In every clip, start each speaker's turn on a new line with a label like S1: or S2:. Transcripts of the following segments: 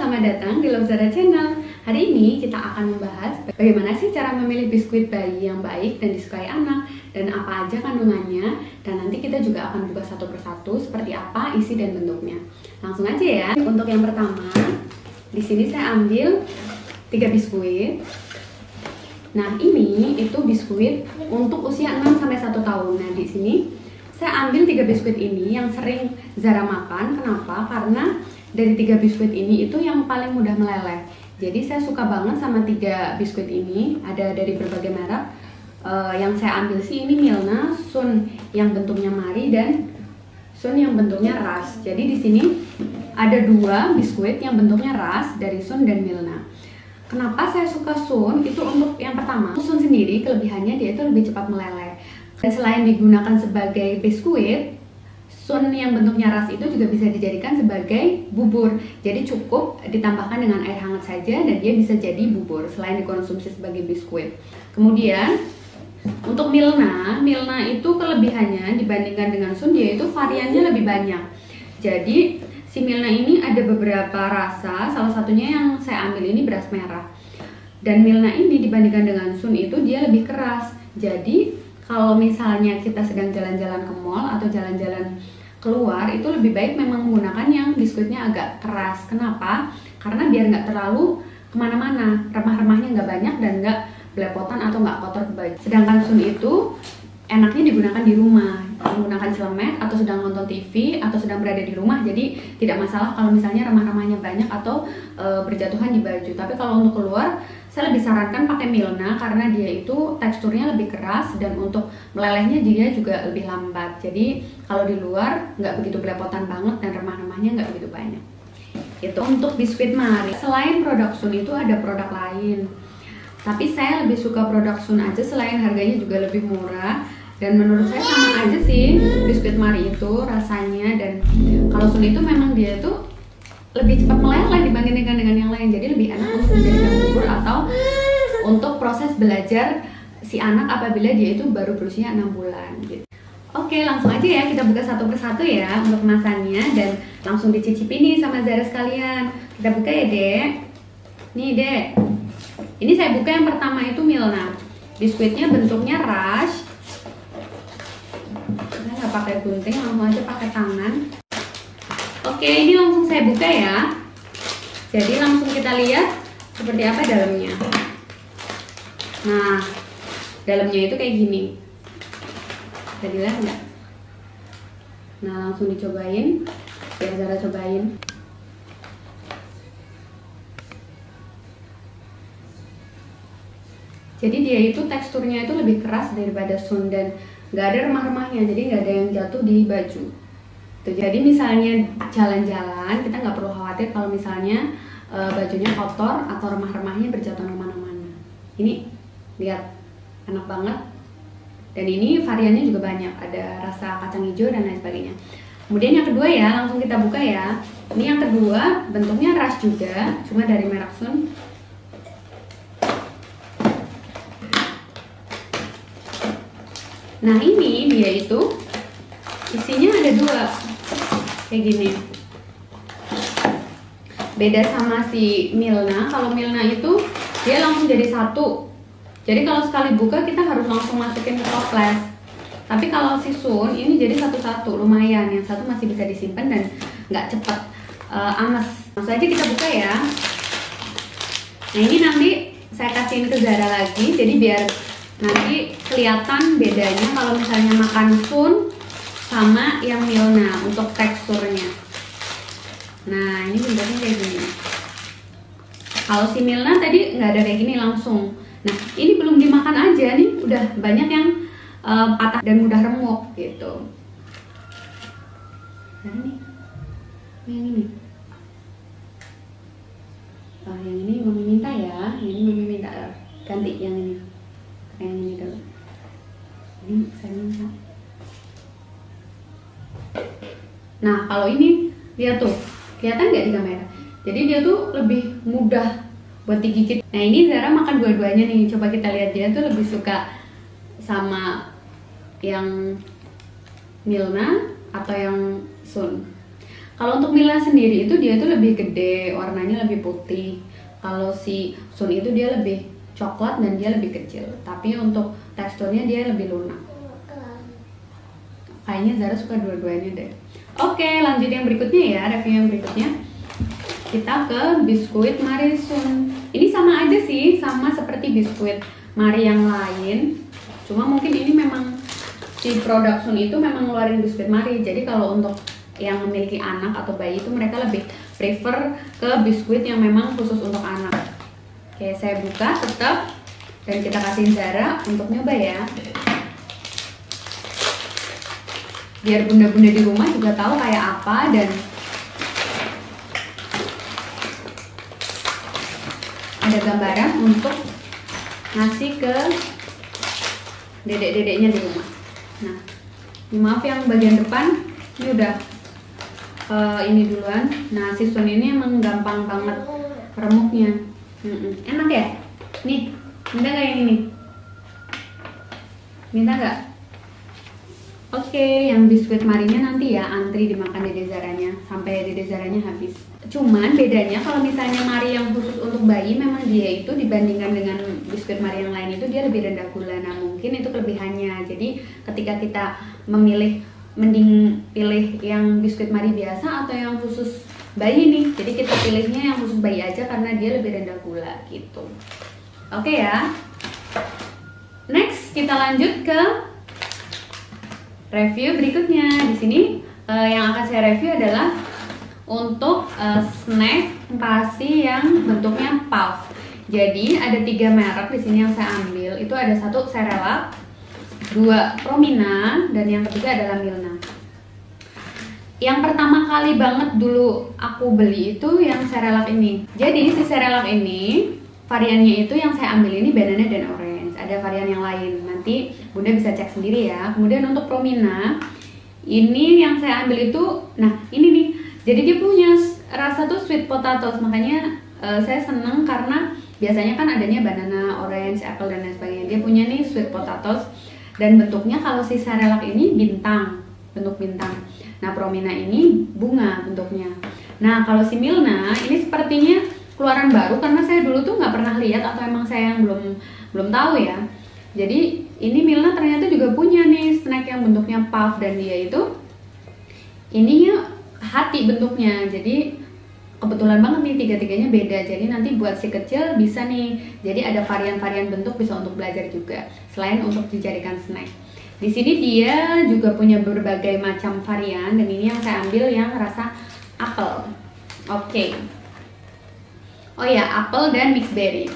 S1: selamat datang di Lobzara Channel. Hari ini kita akan membahas bagaimana sih cara memilih biskuit bayi yang baik dan disukai anak, dan apa aja kandungannya, dan nanti kita juga akan buka satu persatu seperti apa isi dan bentuknya. Langsung aja ya. Untuk yang pertama, di sini saya ambil 3 biskuit. Nah, ini itu biskuit untuk usia 6-1 tahun. Nah, di sini saya ambil 3 biskuit ini yang sering Zara makan. Kenapa? Karena dari 3 biskuit ini itu yang paling mudah meleleh. Jadi saya suka banget sama 3 biskuit ini. Ada dari berbagai merek. Yang saya ambil sih ini Milna, Sun yang bentuknya mari, dan Sun yang bentuknya ras. Jadi di sini ada 2 biskuit yang bentuknya ras dari Sun dan Milna. Kenapa saya suka Sun? Itu untuk yang pertama, Sun sendiri kelebihannya dia itu lebih cepat meleleh. Dan selain digunakan sebagai biskuit, Sun yang bentuknya ras itu juga bisa dijadikan sebagai bubur. Jadi cukup ditambahkan dengan air hangat saja dan dia bisa jadi bubur selain dikonsumsi sebagai biskuit. Kemudian untuk Milna itu kelebihannya dibandingkan dengan Sun, dia itu variannya lebih banyak. Jadi si Milna ini ada beberapa rasa, salah satunya yang saya ambil ini beras merah. Dan Milna ini dibandingkan dengan Sun itu dia lebih keras. Jadi kalau misalnya kita sedang jalan-jalan ke mall atau jalan-jalan keluar, itu lebih baik memang menggunakan yang biskuitnya agak keras. Kenapa? Karena biar nggak terlalu kemana-mana, remah-remahnya nggak banyak dan nggak belepotan atau nggak kotor ke baju. Sedangkan Sun itu enaknya digunakan di rumah, menggunakan celemek atau sedang nonton TV atau sedang berada di rumah. Jadi tidak masalah kalau misalnya remah-remahnya banyak atau berjatuhan di baju. Tapi kalau untuk keluar, saya lebih sarankan pakai Milna karena dia itu teksturnya lebih keras dan untuk melelehnya dia juga lebih lambat. Jadi kalau di luar nggak begitu belepotan banget dan remah-remahnya nggak begitu banyak. Itu untuk biskuit Mari. Selain produk Sun itu ada produk lain. Tapi saya lebih suka produk Sun aja selain harganya juga lebih murah. Dan menurut saya sama aja sih biskuit Mari itu rasanya. Dan kalau Sun itu memang dia itu lebih cepat meleleh dibandingkan dengan yang lain. Jadi lebih enak untuk menjadikan bubur atau untuk proses belajar si anak apabila dia itu baru berusia 6 bulan gitu. Oke, langsung aja ya kita buka satu persatu ya untuk kemasannya dan langsung dicicipi nih sama Zara sekalian. Kita buka ya, Dek. Nih, Dek. Ini saya buka yang pertama itu Milna. Biskuitnya bentuknya rush. Saya nggak pakai gunting, langsung aja pakai tangan. Oke, ini langsung saya buka ya. Jadi langsung kita lihat seperti apa dalamnya. Nah, dalamnya itu kayak gini. Bisa dilihat nggak? Nah, langsung dicobain. Biar Zara cobain. Jadi dia itu teksturnya itu lebih keras daripada Sun dan nggak ada remah-remahnya, jadi nggak ada yang jatuh di baju. Jadi misalnya jalan-jalan kita nggak perlu khawatir kalau misalnya bajunya kotor atau remah-remahnya berjatuhan kemana-mana. Ini lihat enak banget. Dan ini variannya juga banyak, ada rasa kacang hijau dan lain sebagainya. Kemudian yang kedua ya, langsung kita buka ya. Ini yang kedua bentuknya ras juga, cuma dari merek Sun. Nah, ini dia itu isinya ada 2 kayak gini. Beda sama si Milna. Kalau Milna itu dia langsung jadi 1. Jadi kalau sekali buka kita harus langsung masukin ke toples. Tapi kalau si Sun ini jadi satu-satu, lumayan. Yang satu masih bisa disimpan dan nggak cepet ames. Langsung aja kita buka ya. Nah, ini nanti saya kasihin ke Zara lagi. Jadi biar nanti kelihatan bedanya kalau misalnya makan Sun sama yang Milna untuk teksturnya. Nah, ini bentuknya kayak gini. Kalau si Milna tadi nggak ada kayak gini langsung. Nah, ini belum dimakan aja nih, udah banyak yang patah dan mudah remuk gitu. Nah, yang ini. Yang ini Mami minta ya, ini Mami minta ganti yang ini. Yang ini dulu. Ini saya minta. Nah, kalau ini lihat tuh, kelihatan nggak di kamera? Jadi dia tuh lebih mudah buat digigit. Nah, ini Zara makan dua-duanya nih. Coba kita lihat dia tuh lebih suka sama yang Milna atau yang Sun. Kalau untuk Milna sendiri itu dia tuh lebih gede, warnanya lebih putih. Kalau si Sun itu dia lebih coklat dan dia lebih kecil. Tapi untuk teksturnya dia lebih lunak. Kayaknya Zara suka dua-duanya deh. Oke, lanjut yang berikutnya ya, review yang berikutnya. Kita ke biskuit Marie Sun. Ini sama aja sih, sama seperti biskuit Marie yang lain. Cuma mungkin ini memang si produk Sun itu memang ngeluarin biskuit Marie. Jadi kalau untuk yang memiliki anak atau bayi itu mereka lebih prefer ke biskuit yang memang khusus untuk anak. Oke, saya buka tetap dan kita kasihin Zara untuk nyoba ya. Biar bunda-bunda di rumah juga tahu kayak apa dan ada gambaran untuk ngasih ke dedek-dedeknya di rumah. Nah, maaf yang bagian depan ini udah ini duluan. Nah, si Sun ini emang gampang banget remuknya. Enak ya? Nih, minta nggak yang ini? Minta nggak? Oke, yang biskuit Marinya nanti ya antri dimakan Dede Zaranya sampai Dede Zaranya habis. Cuman bedanya kalau misalnya Mari yang khusus untuk bayi memang dia itu dibandingkan dengan biskuit Mari yang lain itu dia lebih rendah gula. Nah, mungkin itu kelebihannya. Jadi ketika kita memilih, mending pilih yang biskuit Mari biasa atau yang khusus bayi nih. Jadi kita pilihnya yang khusus bayi aja karena dia lebih rendah gula gitu. Oke ya. Next kita lanjut ke review berikutnya. Di sini yang akan saya review adalah untuk snack pasti yang bentuknya puff. Jadi ada 3 merek di sini yang saya ambil. Itu ada 1 Cerelac, 2 Promina, dan yang ketiga adalah Milna. Yang pertama kali banget dulu aku beli itu yang Cerelac ini. Jadi si Cerelac ini variannya itu yang saya ambil ini banana dan orange. Ada varian yang lain. Nanti Bunda bisa cek sendiri ya. Kemudian untuk Promina ini yang saya ambil itu, nah ini nih. Jadi dia punya rasa tuh sweet potatoes. Makanya saya seneng karena biasanya kan adanya banana, orange, apple dan lain sebagainya. Dia punya nih sweet potatoes dan bentuknya kalau si Cerelac ini bintang, bentuk bintang. Nah, Promina ini bunga bentuknya. Nah, kalau si Milna ini sepertinya keluaran baru karena saya dulu tuh nggak pernah lihat atau emang saya yang belum tahu ya. Jadi ini Milna ternyata juga punya nih snack yang bentuknya puff dan dia itu ininya hati bentuknya. Jadi kebetulan banget nih tiga-tiganya beda. Jadi nanti buat si kecil bisa nih. Jadi ada varian-varian bentuk bisa untuk belajar juga selain untuk dijadikan snack. Di sini dia juga punya berbagai macam varian dan ini yang saya ambil yang rasa apel. Oke. Oh ya, apel dan mixed berry.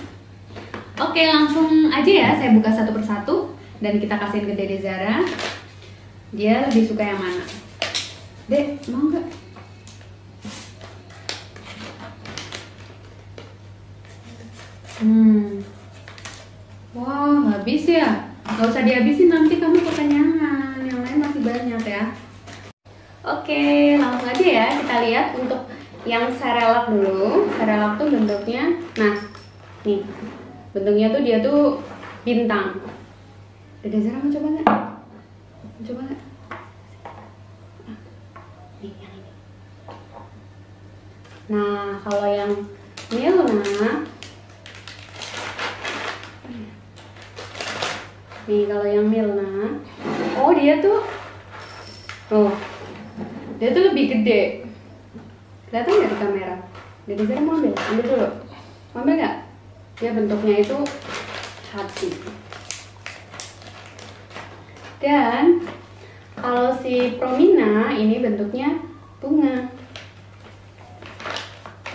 S1: Oke, langsung aja ya saya buka satu persatu dan kita kasihin ke Dede Zara. Dia lebih suka yang mana? Dek, mau nggak? Wah, habis ya? Gak usah dihabisin, nanti kamu kekenyangan. Yang lain masih banyak ya. Oke, langsung aja ya kita lihat untuk yang Cerelac dulu. Cerelac tuh bentuknya, nah nih bentuknya tuh dia tuh bintang. Dede Zara mau coba nggak? Mau coba nggak? Nih yang ini. Nah, kalau yang Milna, nih kalau yang Milna, oh dia tuh, dia tuh lebih gede. Kelihatan nggak di kamera? Dede Zara mau ambil dulu. Mau ambil nggak? Dia bentuknya itu hati. Dan kalau si Promina ini bentuknya bunga.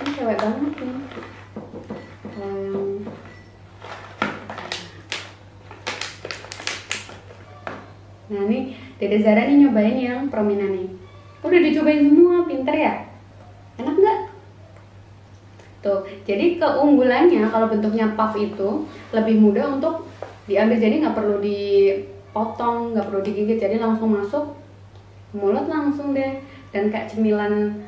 S1: Ini cewek banget nih. Nah nih Dede Zara nih nyobain yang Promina nih. Udah dicobain semua, pinter ya? Enak nggak? Tuh, jadi keunggulannya kalau bentuknya puff itu lebih mudah untuk diambil, jadi nggak perlu dipotong, nggak perlu digigit, jadi langsung masuk ke mulut langsung deh, dan kayak cemilan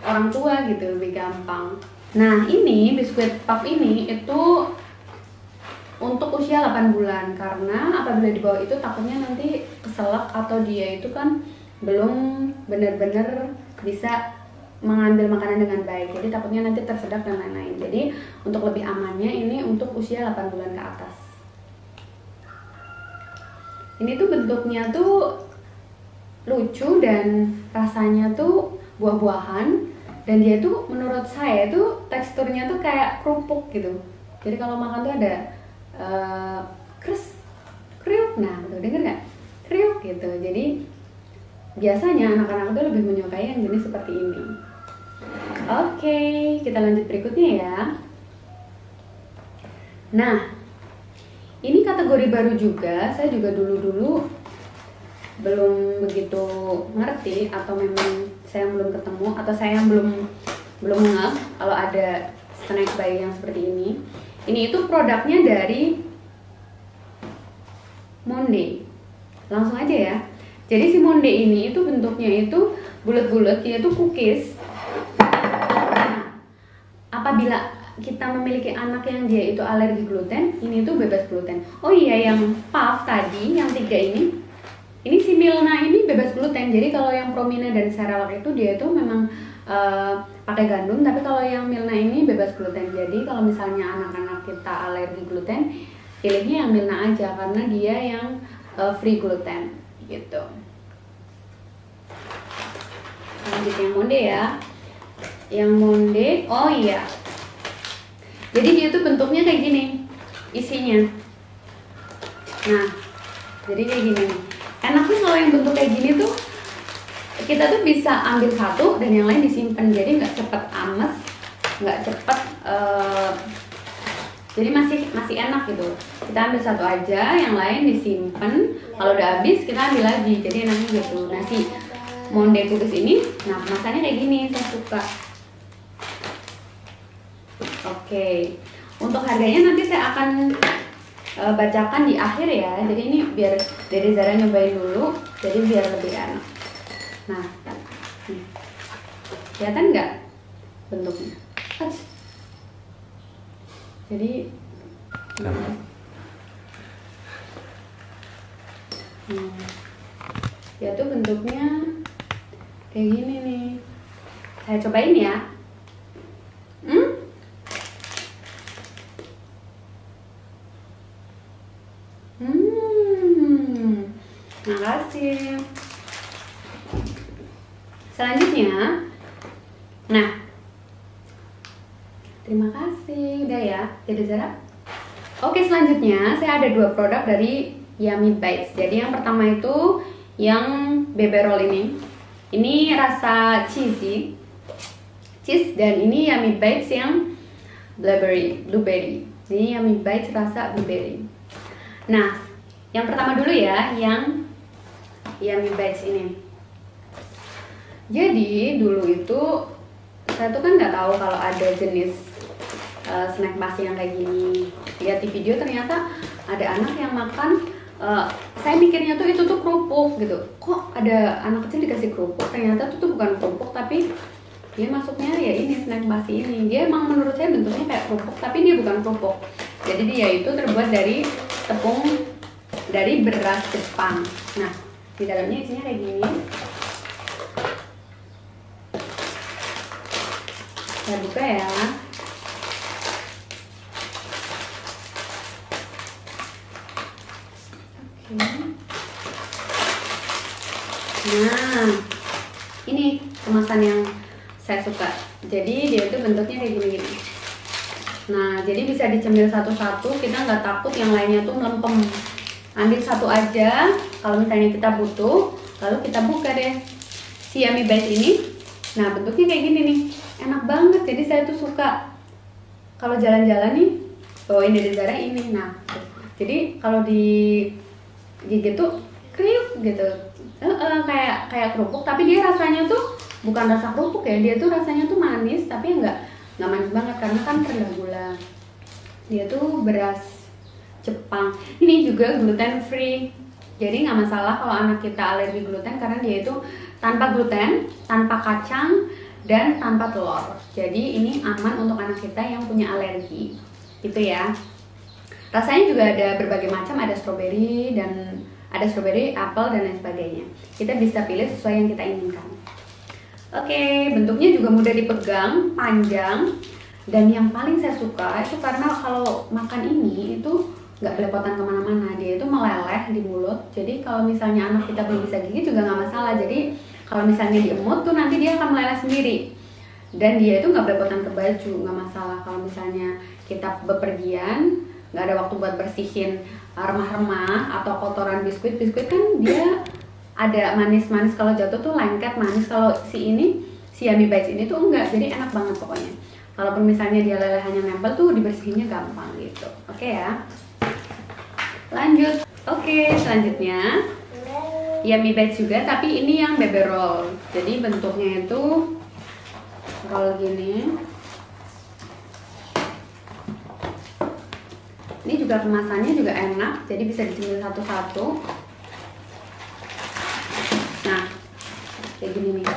S1: orang tua gitu, lebih gampang. Nah ini biskuit puff ini itu untuk usia 8 bulan karena apabila di bawah itu takutnya nanti keselak atau dia itu kan belum benar-benar bisa mengambil makanan dengan baik, jadi takutnya nanti tersedak dan lain-lain. Jadi untuk lebih amannya ini untuk usia 8 bulan ke atas. Ini tuh bentuknya tuh lucu dan rasanya tuh buah-buahan, dan dia tuh menurut saya tuh teksturnya tuh kayak kerupuk gitu. Jadi kalau makan tuh ada kriuk, nah tuh denger nggak, kriuk gitu. Jadi biasanya anak-anak tuh lebih menyukai yang jenis seperti ini. Oke, kita lanjut berikutnya ya. Nah, ini kategori baru juga, saya juga dulu belum begitu ngerti, atau memang saya belum ketemu, atau saya belum ngeh kalau ada snack bayi yang seperti ini. Ini itu produknya dari Monde. Langsung aja ya. Jadi si Monde ini itu bentuknya itu bulat-bulat, dia itu cookies. Nah, apabila kita memiliki anak yang dia itu alergi gluten, ini tuh bebas gluten. Oh iya, yang puff tadi, yang 3 ini si Milna ini bebas gluten. Jadi kalau yang Promina dan Cerelac itu dia itu memang pakai gandum, tapi kalau yang Milna ini bebas gluten. Jadi kalau misalnya anak-anak kita alergi gluten, pilihnya yang Milna aja karena dia yang free gluten gitu. Lanjut yang Monde ya. Yang Monde, oh iya. Jadi dia tuh bentuknya kayak gini isinya. Nah, jadi kayak gini nih. Enaknya kalau yang bentuk kayak gini tuh kita tuh bisa ambil satu dan yang lain disimpan, jadi nggak cepet ames, nggak cepet jadi masih enak gitu. Kita ambil satu aja, yang lain disimpan, kalau udah habis kita ambil lagi, jadi enaknya gitu. Nah si Monde cookies ini, nah kemasannya kayak gini, saya suka. Oke, untuk harganya nanti saya akan bacakan di akhir ya. Jadi ini biar Dede Zara nyobain dulu, jadi biar lebih enak. Nah, kelihatan nggak bentuknya? Jadi ya tuh bentuknya kayak gini nih. Saya cobain ya. Makasih. Selanjutnya, nah, terima kasih, udah ya, Dede Zara. Oke, selanjutnya saya ada 2 produk dari Yummy Bites. Jadi yang pertama itu yang beberol ini. Ini rasa cheese, dan ini Yummy Bites yang blueberry. Ini Yummy Bites rasa blueberry. Nah, yang pertama dulu ya, yang Yummy Bites ini. Jadi dulu itu saya tuh kan nggak tahu kalau ada jenis snack basi yang kayak gini. Lihat di video ternyata ada anak yang makan. Saya mikirnya tuh itu tuh kerupuk gitu. Kok ada anak kecil dikasih kerupuk? Ternyata itu tuh bukan kerupuk, tapi dia masuknya ya ini snack basi ini. Dia emang menurut saya bentuknya kayak kerupuk, tapi dia bukan kerupuk. Jadi dia itu terbuat dari tepung dari beras Jepang. Nah, di dalamnya isinya kayak gini. Saya buka ya. Oke. Nah, ini kemasan yang saya suka. Jadi dia itu bentuknya kayak gini-gini. Nah, jadi bisa dicemil satu-satu. Kita nggak takut yang lainnya tuh melempem. Ambil satu aja. Kalau misalnya kita butuh, lalu kita buka deh si Yummy Bites ini. Nah, bentuknya kayak gini nih. Enak banget, jadi saya tuh suka kalau jalan-jalan nih bawain Dede Zara ini. Nah, jadi kalau di gigit tuh kriuk gitu, kayak kerupuk, tapi dia rasanya tuh bukan rasa kerupuk ya, dia tuh rasanya tuh manis, tapi nggak manis banget karena kan rendah gula. Dia tuh beras Jepang. Ini juga gluten free, jadi nggak masalah kalau anak kita alergi gluten karena dia itu tanpa gluten, tanpa kacang, dan tanpa telur. Jadi ini aman untuk anak kita yang punya alergi gitu ya. Rasanya juga ada berbagai macam, ada strawberry, apel dan lain sebagainya. Kita bisa pilih sesuai yang kita inginkan. Oke, bentuknya juga mudah dipegang, panjang. Dan yang paling saya suka itu karena kalau makan ini itu nggak belepotan kemana-mana, dia itu meleleh di mulut. Jadi kalau misalnya anak kita belum bisa gigit juga nggak masalah. Jadi kalau misalnya diemut tuh nanti dia akan meleleh sendiri. Dan dia itu nggak belepotan ke baju, nggak masalah. Kalau misalnya kita bepergian, nggak ada waktu buat bersihin remah-remah atau kotoran biskuit kan dia ada manis-manis, kalau jatuh tuh lengket manis. Kalau si Yummy Bites ini tuh enggak, jadi enak banget pokoknya. Kalaupun misalnya dia leleh hanya nempel tuh dibersihinnya gampang gitu. Oke ya. Lanjut. Oke, selanjutnya Yummy Bites juga, tapi ini yang baby roll. Jadi bentuknya itu roll gini. Ini juga kemasannya juga enak, jadi bisa dicemil satu-satu. Nah, kayak gini nih.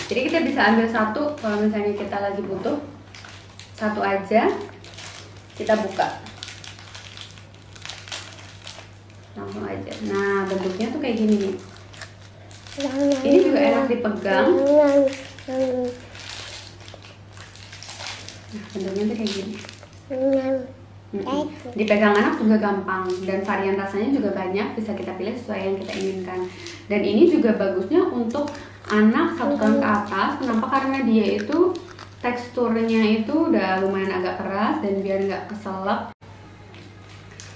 S1: Jadi kita bisa ambil satu kalau misalnya kita lagi butuh. Satu aja kita buka. Langsung aja. Nah, bentuknya tuh kayak gini nih. Ini juga enak dipegang. Nah, bentuknya tuh kayak gini. Dipegang anak juga gampang, dan varian rasanya juga banyak, bisa kita pilih sesuai yang kita inginkan. Dan ini juga bagusnya untuk anak 1 tahun ke atas. Kenapa? Karena dia itu teksturnya itu udah lumayan agak keras dan biar nggak keselak.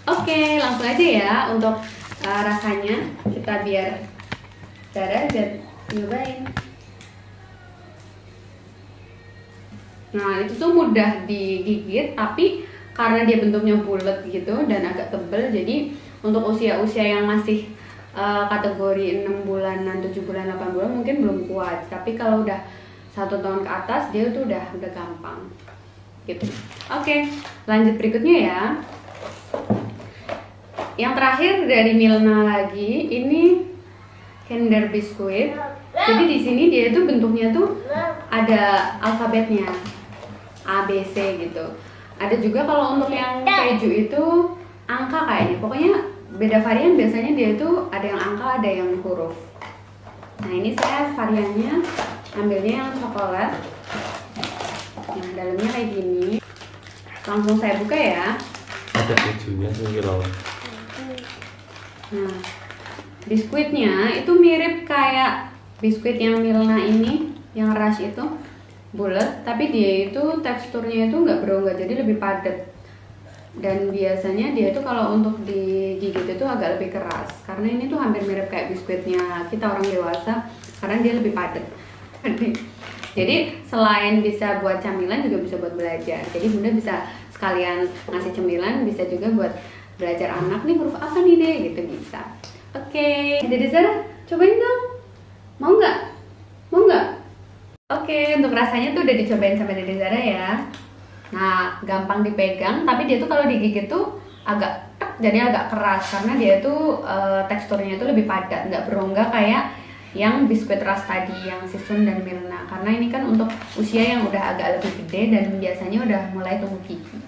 S1: Oke, langsung aja ya untuk rasanya. Kita biar Zara dan nyobain. Nah, itu tuh mudah digigit, tapi karena dia bentuknya bulat gitu dan agak tebel, jadi untuk usia-usia yang masih kategori 6 bulanan, 7 bulan, 8 bulan mungkin belum kuat. Tapi kalau udah 1 tahun ke atas dia tuh udah gampang gitu. Oke, lanjut berikutnya ya. Yang terakhir dari Milna lagi, ini Kinder Biscuit. Jadi di sini dia itu bentuknya tuh ada alfabetnya, A, B, C gitu. Ada juga kalau untuk yang keju itu angka kayaknya. Pokoknya beda varian, biasanya dia itu ada yang angka, ada yang huruf. Nah, ini saya variannya ambilnya yang coklat. Nah, dalamnya kayak gini. Langsung saya buka ya.
S2: Ada kejunya sih loh.
S1: Nah, biskuitnya itu mirip kayak biskuit yang Milna ini, yang Rush itu bulat, tapi dia itu teksturnya itu nggak berongga, jadi lebih padat. Dan biasanya dia itu kalau untuk digigit itu agak lebih keras, karena ini tuh hampir mirip kayak biskuitnya kita orang dewasa, karena dia lebih padat. Jadi selain bisa buat camilan juga bisa buat belajar. Jadi bunda bisa sekalian ngasih cemilan, bisa juga buat belajar anak nih huruf apa nih deh gitu, bisa. Oke, Dede Zara cobain dong, mau nggak? Mau nggak? Oke, untuk rasanya tuh udah dicobain sama Dede Zara ya. Nah, gampang dipegang, tapi dia tuh kalau digigit tuh agak jadi agak keras, karena dia tuh teksturnya itu lebih padat, nggak berongga kayak yang biskuit ras tadi, yang Sisun dan Milna. Karena ini kan untuk usia yang udah agak lebih gede dan biasanya udah mulai tumbuh gigi.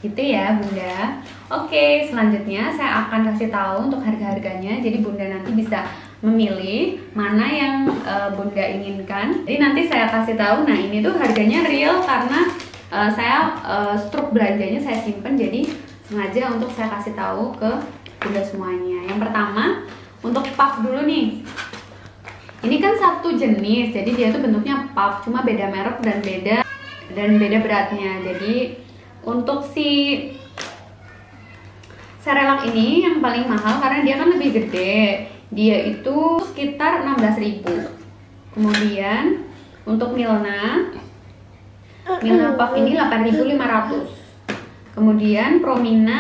S1: Gitu ya bunda. Oke, selanjutnya saya akan kasih tahu untuk harga-harganya. Jadi bunda nanti bisa memilih mana yang bunda inginkan. Jadi nanti saya kasih tahu. Nah, ini tuh harganya real karena saya struk belanjanya saya simpen, jadi sengaja untuk saya kasih tahu ke bunda semuanya. Yang pertama untuk puff dulu nih. Ini kan satu jenis, jadi dia tuh bentuknya puff, cuma beda merek dan beda beratnya. Jadi untuk si Cerelac ini yang paling mahal karena dia kan lebih gede. Dia itu sekitar 16.000. Kemudian untuk Milna Puff ini 8.500. Kemudian Promina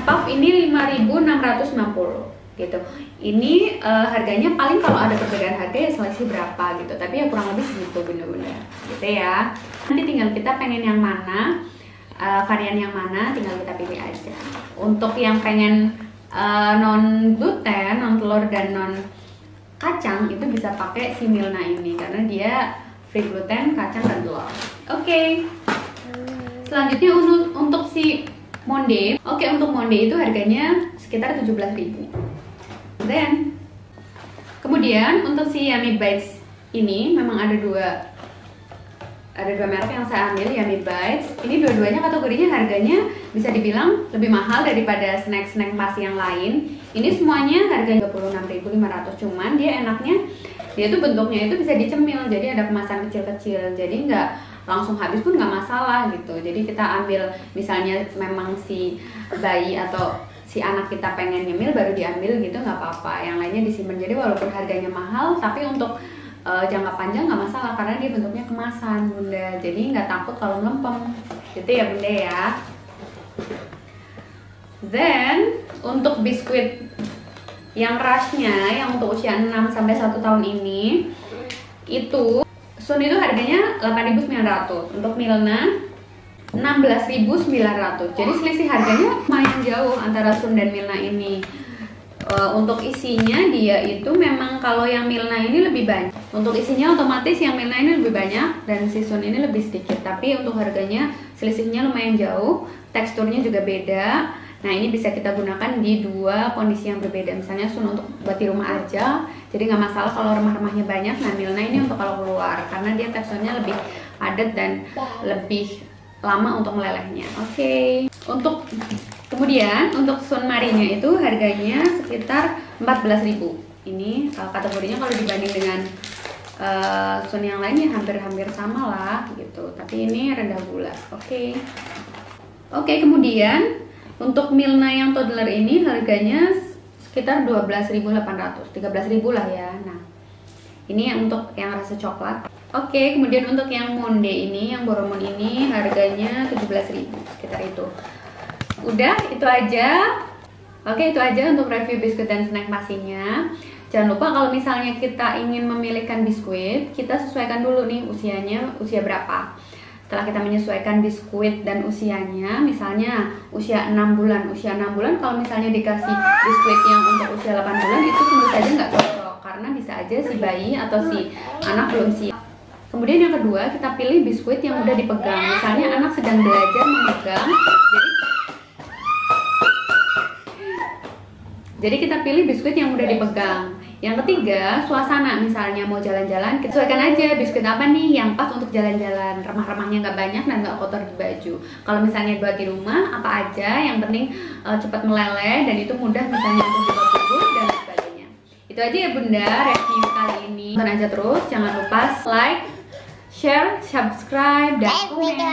S1: Puff ini 5.650 gitu. Ini harganya paling kalau ada perbedaan harga ya selisih berapa gitu, tapi ya kurang lebih segitu bunda-bunda gitu ya. Nanti tinggal kita pengen yang mana, varian yang mana tinggal kita pilih aja. Untuk yang pengen non gluten, non telur dan non kacang itu bisa pakai si Milna ini karena dia free gluten, kacang dan telur. Oke. Selanjutnya untuk si Monde. Oke, untuk Monde itu harganya sekitar 17.000. Dan Kemudian untuk si Yummy Bites ini memang ada dua merek yang saya ambil, Yummy Bites. Ini dua-duanya kategorinya harganya bisa dibilang lebih mahal daripada snack-snack pasti yang lain. Ini semuanya harganya 36.500, cuman dia enaknya dia tuh bentuknya itu bisa dicemil, jadi ada kemasan kecil-kecil, jadi nggak langsung habis pun nggak masalah gitu. Jadi kita ambil misalnya memang si bayi atau si anak kita pengen nyemil baru diambil gitu, nggak apa-apa, yang lainnya disimpan. Jadi walaupun harganya mahal tapi untuk jangka panjang nggak masalah karena dia bentuknya kemasan bunda, jadi nggak takut kalau melempem gitu ya bunda ya. Then untuk biskuit yang rushnya yang untuk usia 6 sampai 1 tahun ini itu Sun itu harganya 8.900, untuk Milna 16.900. Jadi selisih harganya lumayan jauh antara Sun dan Milna ini. Untuk isinya dia itu memang kalau yang Milna ini lebih banyak. Untuk isinya otomatis yang Milna ini lebih banyak dan si Sun ini lebih sedikit. Tapi untuk harganya selisihnya lumayan jauh. Teksturnya juga beda. Nah ini bisa kita gunakan di dua kondisi yang berbeda. Misalnya Sun untuk buat di rumah aja, jadi nggak masalah kalau remah-remahnya banyak. Nah Milna ini untuk kalau keluar karena dia teksturnya lebih padat dan lebih lama untuk melelehnya. Oke. Untuk kemudian untuk Sun Marinya itu harganya sekitar 14.000. Ini kategorinya kalau dibanding dengan Sun yang lainnya hampir-hampir sama lah gitu. Tapi ini rendah gula. Oke. Kemudian untuk Milna yang toddler ini harganya sekitar 12.800, 13.000 lah ya. Nah, ini yang untuk yang rasa coklat. Oke, kemudian untuk yang Monde ini, yang Boromon ini harganya 17.000, sekitar itu. Udah, itu aja. Oke, itu aja untuk review biskuit dan snack pastinya. Jangan lupa kalau misalnya kita ingin memilihkan biskuit, kita sesuaikan dulu nih usianya, usia berapa. Setelah kita menyesuaikan biskuit dan usianya, misalnya usia 6 bulan, kalau misalnya dikasih biskuit yang untuk usia 8 bulan itu tentu saja nggak cocok karena bisa aja si bayi atau si anak belum siap. Kemudian yang kedua, kita pilih biskuit yang mudah dipegang. Misalnya anak sedang belajar memegang, jadi kita pilih biskuit yang mudah dipegang. Yang ketiga, suasana. Misalnya mau jalan-jalan, kita sesuaikan aja biskuit apa nih yang pas untuk jalan-jalan. Remah-remahnya nggak banyak dan nggak kotor di baju. Kalau misalnya buat di rumah, apa aja yang penting cepat meleleh dan itu mudah misalnya untuk dibawa tubuh dan sebagainya. Itu aja ya bunda review kali ini. Tonton aja terus, jangan lupa like, share, subscribe, dan komen.